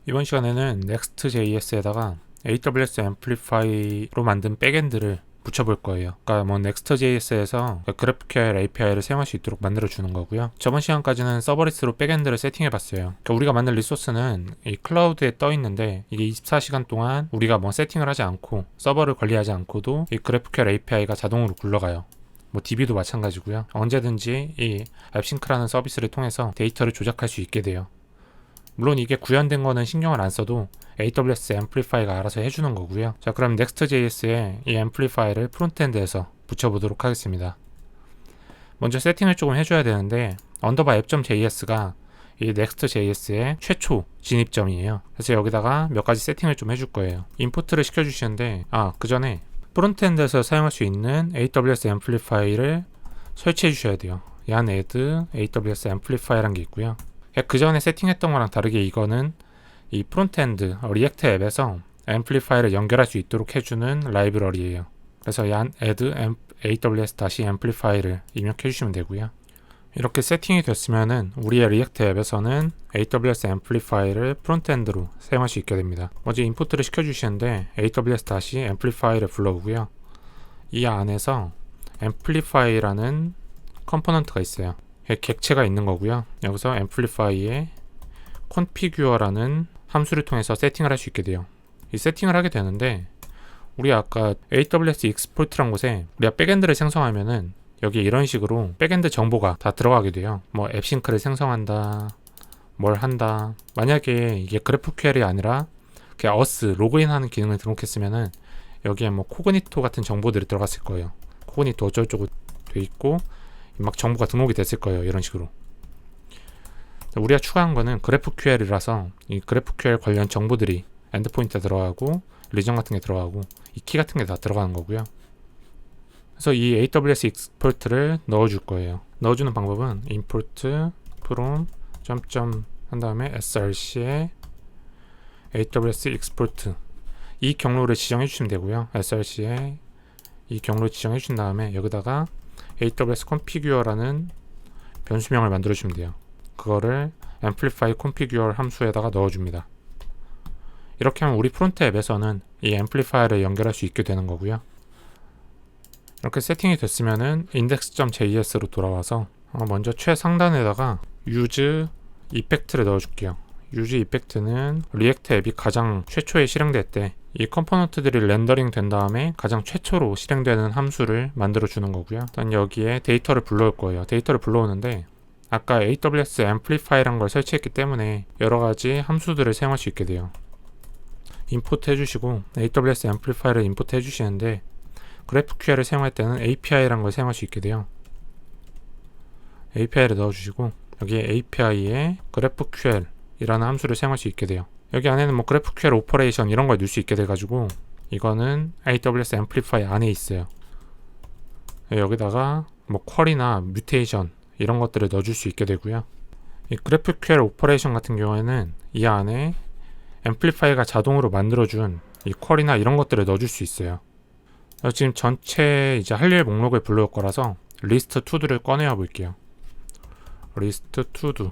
이번 시간에는 Next.js에다가 AWS Amplify로 만든 백엔드를 붙여볼 거예요. 그러니까 뭐 Next.js에서 GraphQL API를 사용할 수 있도록 만들어 주는 거고요. 저번 시간까지는 서버리스로 백엔드를 세팅해 봤어요. 그러니까 우리가 만든 리소스는 이 클라우드에 떠 있는데 이게 24시간 동안 우리가 뭐 세팅을 하지 않고 서버를 관리하지 않고도 이 GraphQL API가 자동으로 굴러가요. 뭐 DB도 마찬가지고요. 언제든지 이 앱싱크라는 서비스를 통해서 데이터를 조작할 수 있게 돼요. 물론 이게 구현된 거는 신경을 안 써도 AWS Amplify가 알아서 해주는 거고요. 자, 그럼 Next.js에 이 Amplify를 프론트엔드에서 붙여보도록 하겠습니다. 먼저 세팅을 조금 해줘야 되는데 _app.js가 이 Next.js의 최초 진입점이에요. 그래서 여기다가 몇 가지 세팅을 좀 해줄 거예요. 임포트를 시켜주시는데 그 전에 프론트엔드에서 사용할 수 있는 AWS Amplify를 설치해 주셔야 돼요. yarn add AWS Amplify라는 게 있고요. 그 전에 세팅했던 거랑 다르게 이거는 이 프론트엔드 리액트 앱에서 앰플리파이를 연결할 수 있도록 해주는 라이브러리예요. 그래서 yarn add aws-amplify를 입력해 주시면 되고요. 이렇게 세팅이 됐으면은 우리의 리액트 앱에서는 AWS Amplify를 프론트엔드로 사용할 수 있게 됩니다. 먼저 임포트를 시켜주시는데 AWS-amplify를 불러오고요. 이 안에서 Amplify라는 컴포넌트가 있어요. 객체가 있는 거고요. 여기서 Amplify의 configure라는 함수를 통해서 세팅을 할 수 있게 돼요. 이 세팅을 하게 되는데 우리 아까 AWS Export란 곳에 우리가 백엔드를 생성하면은 여기 이런 식으로 백엔드 정보가 다 들어가게 돼요. 뭐 앱싱크를 생성한다, 뭘 한다. 만약에 이게 GraphQL이 아니라 그냥 us 로그인하는 기능을 등록했으면은 여기에 뭐 코그니토 같은 정보들이 들어갔을 거예요. 코그니토 어쩌고저쩌고 돼 있고 막 정보가 등록이 됐을 거예요. 이런 식으로. 우리가 추가한 거는 GraphQL이라서 이 GraphQL 관련 정보들이 엔드포인트에 들어가고 리전 같은 게 들어가고 이 키 같은 게 다 들어가는 거고요. 그래서 이 AWS Export를 넣어줄 거예요. 넣어주는 방법은 import from 점점 한 다음에 src에 AWS Export 이 경로를 지정해 주시면 되고요. src에 이 경로를 지정해 주신 다음에 여기다가 AWS configure라는 변수명을 만들어 주시면 돼요. 그거를 amplify configure 함수에다가 넣어줍니다. 이렇게 하면 우리 프론트 앱에서는 이 amplify를 연결할 수 있게 되는 거고요. 이렇게 세팅이 됐으면은 index.js로 돌아와서 먼저 최상단에다가 use effect를 넣어줄게요. use effect는 리액트 앱이 가장 최초에 실행될 때 이 컴포넌트들이 렌더링 된 다음에 가장 최초로 실행되는 함수를 만들어 주는 거고요. 일단 여기에 데이터를 불러올 거예요. 데이터를 불러오는데 아까 AWS Amplify라는 걸 설치했기 때문에 여러 가지 함수들을 사용할 수 있게 돼요. 임포트 해주시고 AWS Amplify를 임포트 해주시는데 GraphQL을 사용할 때는 API라는 걸 사용할 수 있게 돼요. API를 넣어주시고 여기에 API에 GraphQL 이라는 함수를 사용할 수 있게 돼요. 여기 안에는 뭐 GraphQL 오퍼레이션 이런 걸 넣을 수 있게 돼가지고 이거는 AWS Amplify 안에 있어요. 여기다가 뭐 쿼리나 뮤테이션 이런 것들을 넣어줄 수 있게 되고요. 이 GraphQL 오퍼레이션 같은 경우에는 이 안에 Amplify가 자동으로 만들어준 이 쿼리나 이런 것들을 넣어줄 수 있어요. 지금 전체 이제 할 일 목록을 불러올 거라서 list to도를 꺼내어 볼게요. list to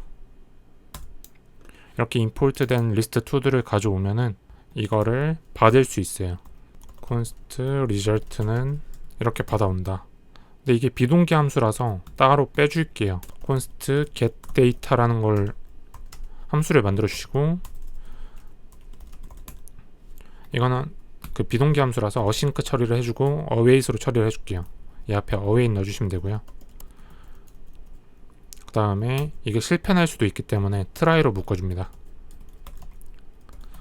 이렇게 임포트된 list to를 가져오면은 이거를 받을 수 있어요. const result는 이렇게 받아온다. 근데 이게 비동기 함수라서 따로 빼줄게요. const get data라는 걸 함수를 만들어 주시고 이거는 그 비동기 함수라서 어싱크 처리를 해주고 await으로 처리를 해줄게요. 이 앞에 await 넣어주시면 되고요. 그 다음에 이게 실패할 수도 있기 때문에 try로 묶어줍니다.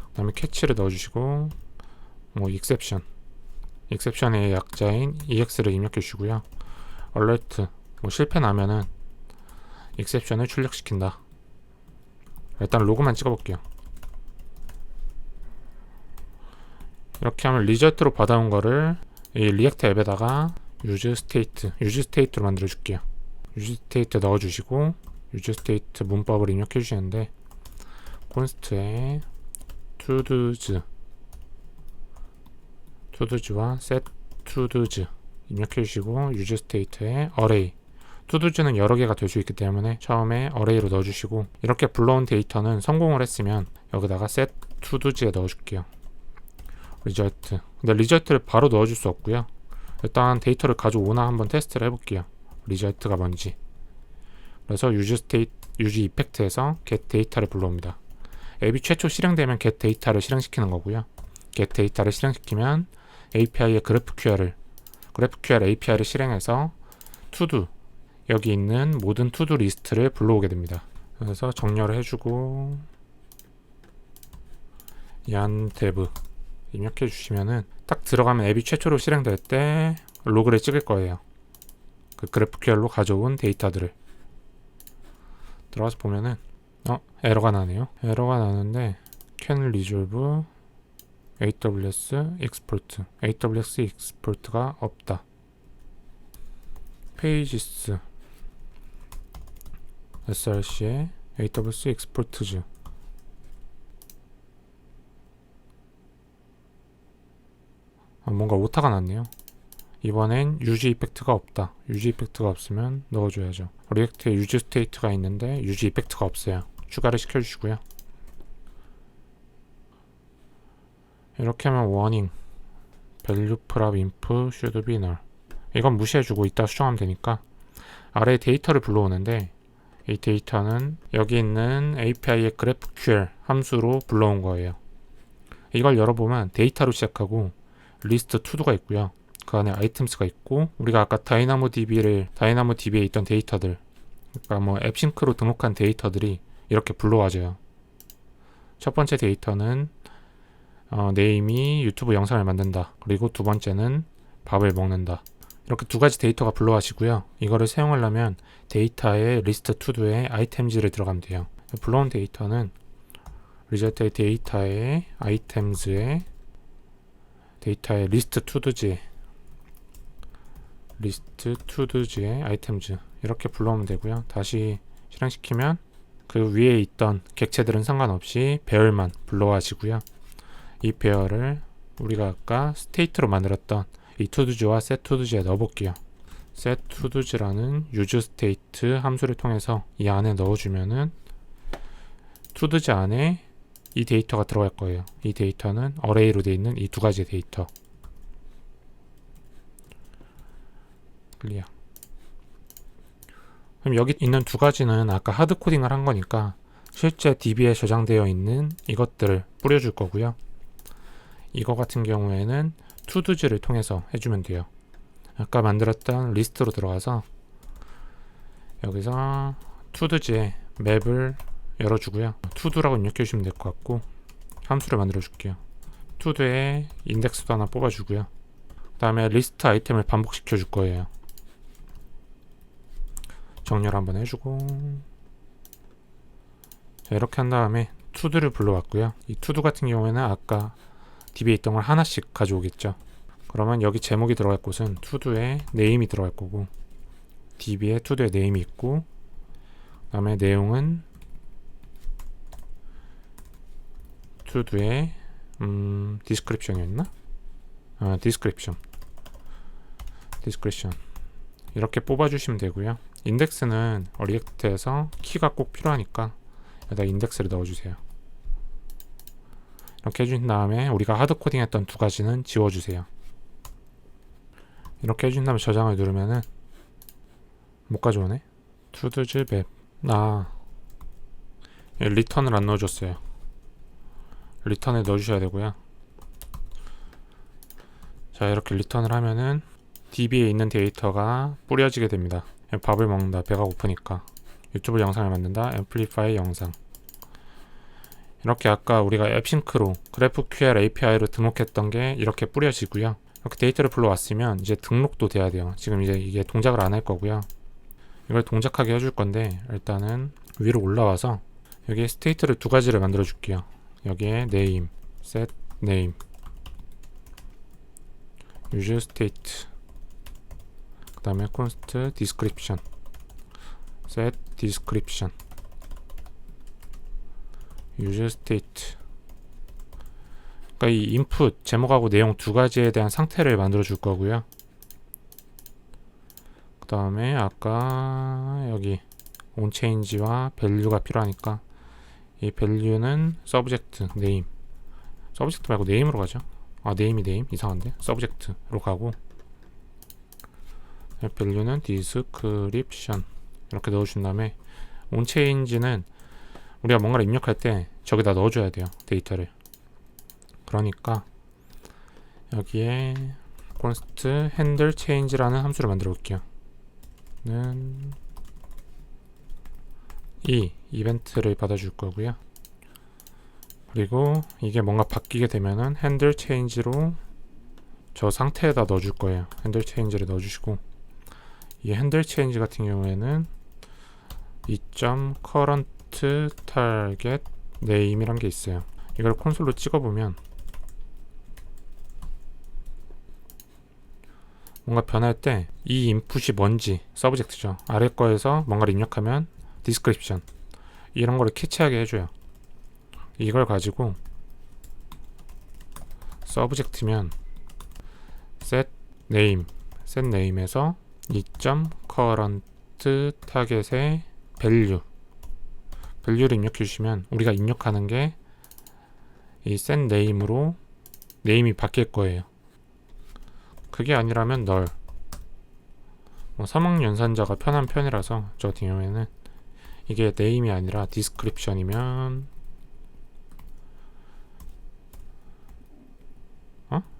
그 다음에 catch를 넣어주시고 뭐 exception의 약자인 ex를 입력해 주시고요. alert 뭐 실패 나면은 exception을 출력시킨다. 일단 로그만 찍어볼게요. 이렇게 하면 리저트로 받아온 거를 이 리액트 앱에다가 use state로 만들어 줄게요. use state 넣어주시고 use state 문법을 입력해 주시는데 const에 todos와 set todos 입력해 주시고 use state에 array todos는 여러 개가 될 수 있기 때문에 처음에 array로 넣어주시고 이렇게 불러온 데이터는 성공을 했으면 여기다가 set to do지에 넣어줄게요. 리저트. 근데 리저트를 바로 넣어줄 수 없고요. 일단 데이터를 가져오나 한번 테스트를 해볼게요. 리저트가 뭔지. 그래서 유즈 이펙트에서 get 데이터를 불러옵니다. 앱이 최초 실행되면 get 데이터를 실행시키는 거고요. get 데이터를 실행시키면 API의 GraphQL API를 실행해서 to-do 여기 있는 모든 to-do 리스트를 불러오게 됩니다. 그래서 정렬을 해주고 yan-dev 입력해 주시면은 딱 들어가면 앱이 최초로 실행될 때 로그를 찍을 거예요. 그 GraphQL로 가져온 데이터들을 들어가서 보면은 에러가 나네요. 에러가 나는데 can resolve AWS export가 없다. pages src에 AWS exports 뭔가 오타가 났네요. 이번엔 유즈 이펙트가 없다. 유즈 이펙트가 없으면 넣어줘야죠. 리액트에 유즈 스테이트가 있는데 유즈 이펙트가 없어요. 추가를 시켜주시고요. 이렇게 하면 warning value prop inf should be null 이건 무시해주고 이따 수정하면 되니까 아래에 데이터를 불러오는데 이 데이터는 여기 있는 API의 GraphQL 함수로 불러온 거예요. 이걸 열어보면 데이터로 시작하고 리스트 to도가 있고요. 그 안에 아이템스가 있고 우리가 아까 다이나모DB에 있던 데이터들 그러니까 뭐 앱싱크로 등록한 데이터들이 이렇게 불러와져요. 첫 번째 데이터는 네임이 유튜브 영상을 만든다. 그리고 두 번째는 밥을 먹는다. 이렇게 두 가지 데이터가 불러와지고요. 이거를 사용하려면 데이터의 리스트 to도에 아이템즈를 들어가면 돼요. 불러온 데이터는 리저트의 데이터의 아이템즈에 데이터의 리스트 to도지에 아이템즈 이렇게 불러오면 되고요. 다시 실행시키면 그 위에 있던 객체들은 상관없이 배열만 불러와지고요. 이 배열을 우리가 아까 스테이트로 만들었던 이 to도지와 set to도지에 넣어볼게요. set to도지라는 use state 함수를 통해서 이 안에 넣어주면은 to도지 안에 이 데이터가 들어갈 거예요. 이 데이터는 array로 되어 있는 이 두 가지 데이터. 클리어. 그럼 여기 있는 두 가지는 아까 하드 코딩을 한 거니까 실제 DB에 저장되어 있는 이것들을 뿌려줄 거고요. 이거 같은 경우에는 to도지를 통해서 해주면 돼요. 아까 만들었던 리스트로 들어가서 여기서 to도지에 맵을 열어주고요. to도라고 입력해 주시면 될 것 같고 함수를 만들어 줄게요. to도에 인덱스도 하나 뽑아주고요. 그 다음에 리스트 아이템을 반복시켜 줄 거예요. 정렬 한번 해주고 자, 이렇게 한 다음에 to도를 불러왔고요. 이 to도 같은 경우에는 아까 DB에 있던 걸 하나씩 가져오겠죠. 그러면 여기 제목이 들어갈 곳은 to도에 name이 들어갈 거고 DB에 to도에 name이 있고 그 다음에 내용은 to도에 description이었나? description 이렇게 뽑아주시면 되고요. 인덱스는 리액트에서 키가 꼭 필요하니까 여기다 인덱스를 넣어주세요. 이렇게 해준 다음에 우리가 하드코딩 했던 두 가지는 지워주세요. 이렇게 해준 다음에 저장을 누르면은 못 가져오네. todo's map 리턴을 안 넣어줬어요. 리턴을 넣어주셔야 되고요. 자 이렇게 리턴을 하면은 DB에 있는 데이터가 뿌려지게 됩니다. 밥을 먹는다. 배가 고프니까. 유튜브 영상을 만든다. 앰플리파이 영상. 이렇게 아까 우리가 앱싱크로 GraphQL API로 등록했던 게 이렇게 뿌려지고요. 이렇게 데이터를 불러왔으면 이제 등록도 돼야 돼요. 지금 이제 이게 동작을 안 할 거고요. 이걸 동작하게 해줄 건데 일단은 위로 올라와서 여기에 스테이트를 두 가지를 만들어 줄게요. 여기에 name, set name, use state 그 다음에 const description, set description, use state. 그러니까 이 input 제목하고 내용 두 가지에 대한 상태를 만들어 줄 거고요. 그 다음에 아까 여기 onChange와 value가 필요하니까 이 value는 subject, name. subject 말고 name으로 가죠. name이 name 이상한데 subject로 가고, value는 description 이렇게 넣어준 다음에 onChange는 우리가 뭔가를 입력할 때 저기다 넣어줘야 돼요, 데이터를. 그러니까 여기에 const handle change라는 함수를 만들어 볼게요. 는 이 이벤트를 받아줄 거고요. 그리고 이게 뭔가 바뀌게 되면은 handle change로 저 상태에다 넣어줄 거예요. handle change를 넣어주시고, 이 handle change 같은 경우에는 current target name이란 게 있어요. 이걸 콘솔로 찍어보면 뭔가 변할 때 이 인풋이 뭔지, 서브젝트죠. 아래 거에서 뭔가를 입력하면 description 이런 거를 캐치하게 해줘요. 이걸 가지고 서브젝트면 set name에서 이 current target의 value를 입력해 주시면 우리가 입력하는 게 이 set name으로 name이 바뀔 거예요. 그게 아니라면 null. 사망 연산자가 편한 편이라서 저 같은 경우에는 이게 name이 아니라 description이면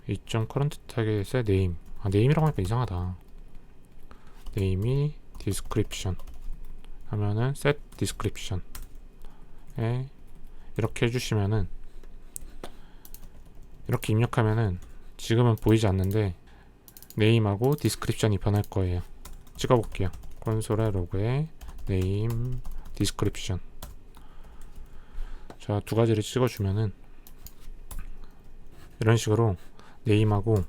이 current target의 name. name이라고 하니까 이상하다. name이 description 하면은 set description에 이렇게 해주시면은, 이렇게 입력하면은 지금은 보이지 않는데 name하고 description이 변할 거예요. 찍어볼게요. 콘솔의 로그에 name, description. 자, 두 가지를 찍어주면은 이런 식으로 name하고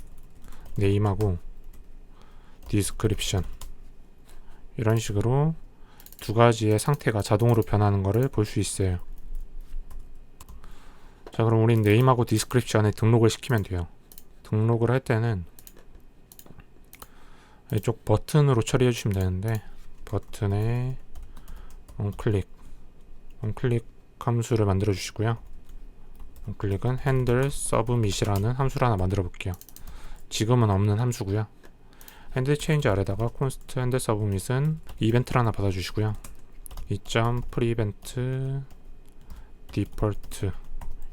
description 이런 식으로 두 가지의 상태가 자동으로 변하는 것을 볼 수 있어요. 자, 그럼 우린 name하고 description에 등록을 시키면 돼요. 등록을 할 때는 이쪽 버튼으로 처리해 주시면 되는데, 버튼에 onClick 함수를 만들어 주시고요. onClick은 handle submit이라는 함수를 하나 만들어 볼게요. 지금은 없는 함수고요. handle change 아래다가 const handle submit은 이벤트를 하나 받아 주시고요. prevent default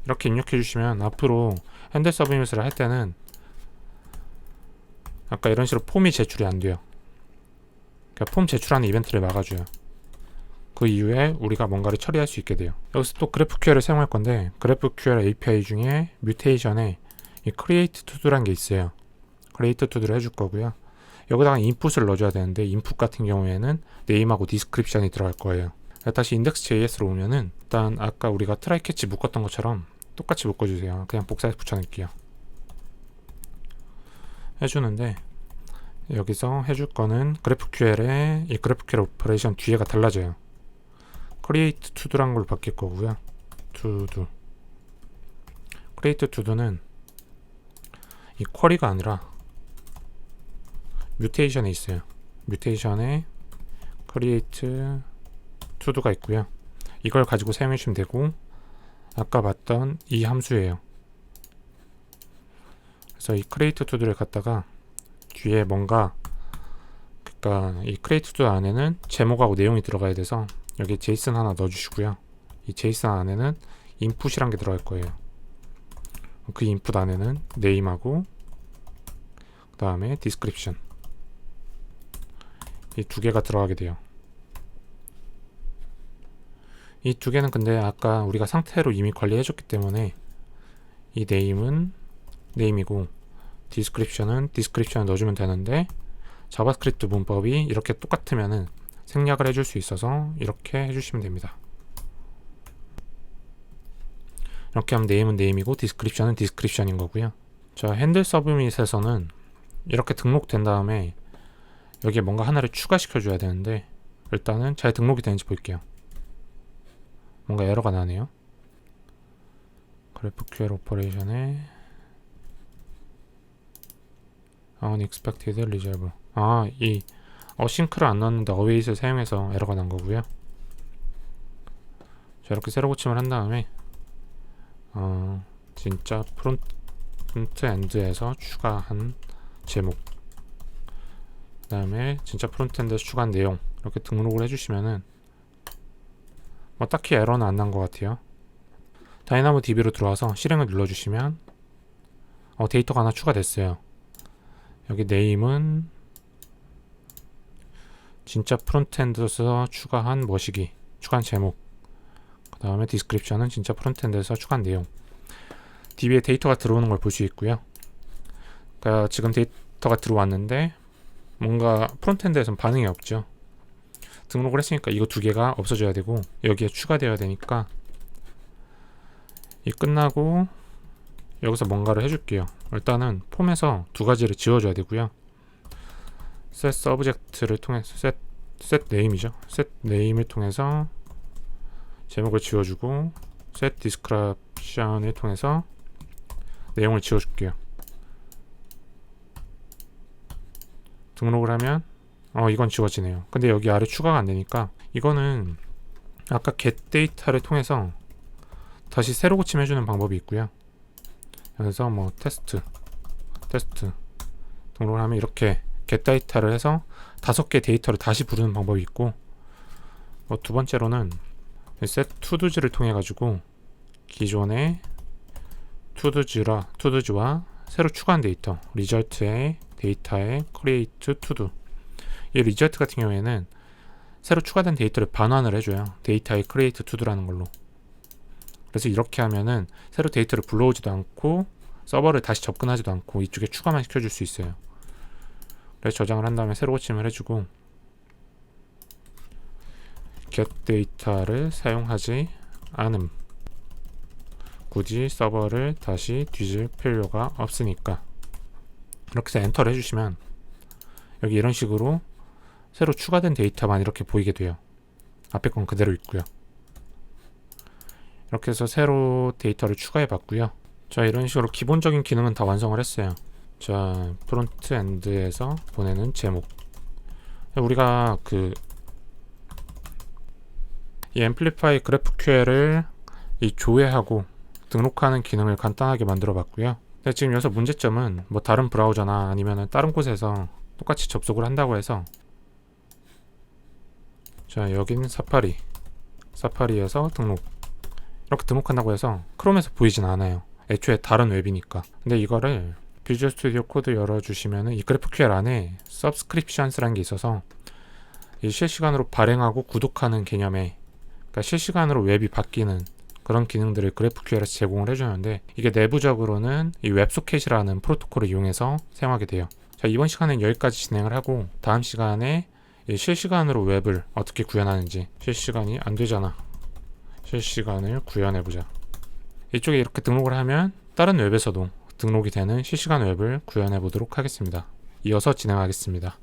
이렇게 입력해 주시면 앞으로 handle submit을 할 때는 아까 이런 식으로 폼이 제출이 안 돼요. 그러니까 폼 제출하는 이벤트를 막아줘요. 그 이후에 우리가 뭔가를 처리할 수 있게 돼요. 여기서 또 GraphQL을 사용할 건데, GraphQL API 중에 뮤테이션에 이 create to도라는 게 있어요. create to도를 해줄 거고요. 여기다가 인풋을 넣어줘야 되는데, 인풋 같은 경우에는 name하고 description이 들어갈 거예요. 다시 index.js로 오면은 일단 아까 우리가 try catch 묶었던 것처럼 똑같이 묶어주세요. 그냥 복사해서 붙여낼게요. 해주는데 여기서 해줄 거는 GraphQL의 이 GraphQL 오퍼레이션 뒤에가 달라져요. create to도란 걸로 바뀔 거고요. to create to도는 이 쿼리가 아니라 뮤테이션에 있어요. 뮤테이션에 create to도가 있고요. 이걸 가지고 사용해 주시면 되고, 아까 봤던 이 함수예요. 그래서 이 create to도를 갖다가 뒤에 뭔가, 그러니까 이 create to 안에는 제목하고 내용이 들어가야 돼서 여기 JSON 하나 넣어주시고요. 이 JSON 안에는 input이란 게 들어갈 거예요. 그 input 안에는 name하고 그 다음에 description 이 두 개가 들어가게 돼요. 이 두 개는 근데 아까 우리가 상태로 이미 관리해줬기 때문에 이 name은 name이고 description은 description을 넣어주면 되는데, 자바스크립트 문법이 이렇게 똑같으면은 생략을 해줄 수 있어서 이렇게 해주시면 됩니다. 이렇게 하면 name은 name이고 description은 description인 거고요. 자, 핸들 서브밋에서는 이렇게 등록된 다음에 여기에 뭔가 하나를 추가시켜 줘야 되는데, 일단은 잘 등록이 되는지 볼게요. 뭔가 에러가 나네요. GraphQL 오퍼레이션에 unexpected resolve. 이 어싱크를 안 넣었는데 await을 사용해서 에러가 난 거고요. 자, 자, 이렇게 세로 고침을 한 다음에 진짜 프론트엔드에서 추가한 제목, 그 다음에 진짜 프론트엔드에서 추가한 내용 이렇게 등록을 해주시면은 뭐 딱히 에러는 안 난 것 같아요. 다이나모 DB로 들어와서 실행을 눌러주시면 데이터가 하나 추가됐어요. 여기 네임은 진짜 프론트엔드에서 추가한 머시기, 추가한 제목, 그 다음에 디스크립션은 진짜 프론트엔드에서 추가한 내용. DB에 데이터가 들어오는 걸 볼 수 있고요. 그러니까 지금 데이터가 들어왔는데 뭔가 프론트엔드에서는 반응이 없죠. 등록을 했으니까 이거 두 개가 없어져야 되고 여기에 추가되어야 되니까 이 끝나고 여기서 뭔가를 해줄게요. 일단은 폼에서 두 가지를 지워줘야 되고요. set 서브젝트를 통해서 set name이죠. set name을 통해서 제목을 지워주고 set description을 통해서 내용을 지워줄게요. 등록을 하면 이건 지워지네요. 근데 여기 아래 추가가 안 되니까 이거는 아까 get 데이터를 통해서 다시 새로 고침해주는 방법이 있고요. 그래서 뭐 테스트 등록을 하면 이렇게 get 데이터를 해서 5개 데이터를 다시 부르는 방법이 있고, 두 번째로는 set to도지를 통해 가지고 기존의 to도지와 새로 추가한 데이터 result의 데이터에 create todo, 이 result 같은 경우에는 새로 추가된 데이터를 반환을 해줘요. 데이터에 create to도라는 걸로. 그래서 이렇게 하면은 새로 데이터를 불러오지도 않고 서버를 다시 접근하지도 않고 이쪽에 추가만 시켜줄 수 있어요. 그래서 저장을 한 다음에 새로 고침을 해주고 get 데이터를 사용하지 않음, 굳이 서버를 다시 뒤질 필요가 없으니까 이렇게 해서 엔터를 해주시면 여기 이런 식으로 새로 추가된 데이터만 이렇게 보이게 돼요. 앞에 건 그대로 있고요. 이렇게 해서 새로 데이터를 추가해 봤고요. 자, 이런 식으로 기본적인 기능은 다 완성을 했어요. 자, 프론트엔드에서 보내는 제목, 우리가 이 앰플리파이 GraphQL을 이 조회하고 등록하는 기능을 간단하게 만들어 봤고요. 근데 지금 여기서 문제점은 뭐 다른 브라우저나 아니면 다른 곳에서 똑같이 접속을 한다고 해서, 자, 여긴 사파리에서 이렇게 등록한다고 해서 크롬에서 보이진 않아요. 애초에 다른 웹이니까. 근데 이거를 비주얼 스튜디오 코드 열어주시면은 이 GraphQL 안에 Subscriptions라는 게 있어서 이 실시간으로 발행하고 구독하는 개념의, 그러니까 실시간으로 웹이 바뀌는 그런 기능들을 GraphQL에서 제공을 해주는데, 이게 내부적으로는 이 웹소켓이라는 프로토콜을 이용해서 사용하게 돼요. 자, 이번 시간은 여기까지 진행을 하고 다음 시간에 이 실시간으로 웹을 어떻게 구현하는지, 실시간이 안 되잖아. 실시간을 구현해보자. 이쪽에 이렇게 등록을 하면 다른 웹에서도 등록이 되는 실시간 웹을 구현해 보도록 하겠습니다. 이어서 진행하겠습니다.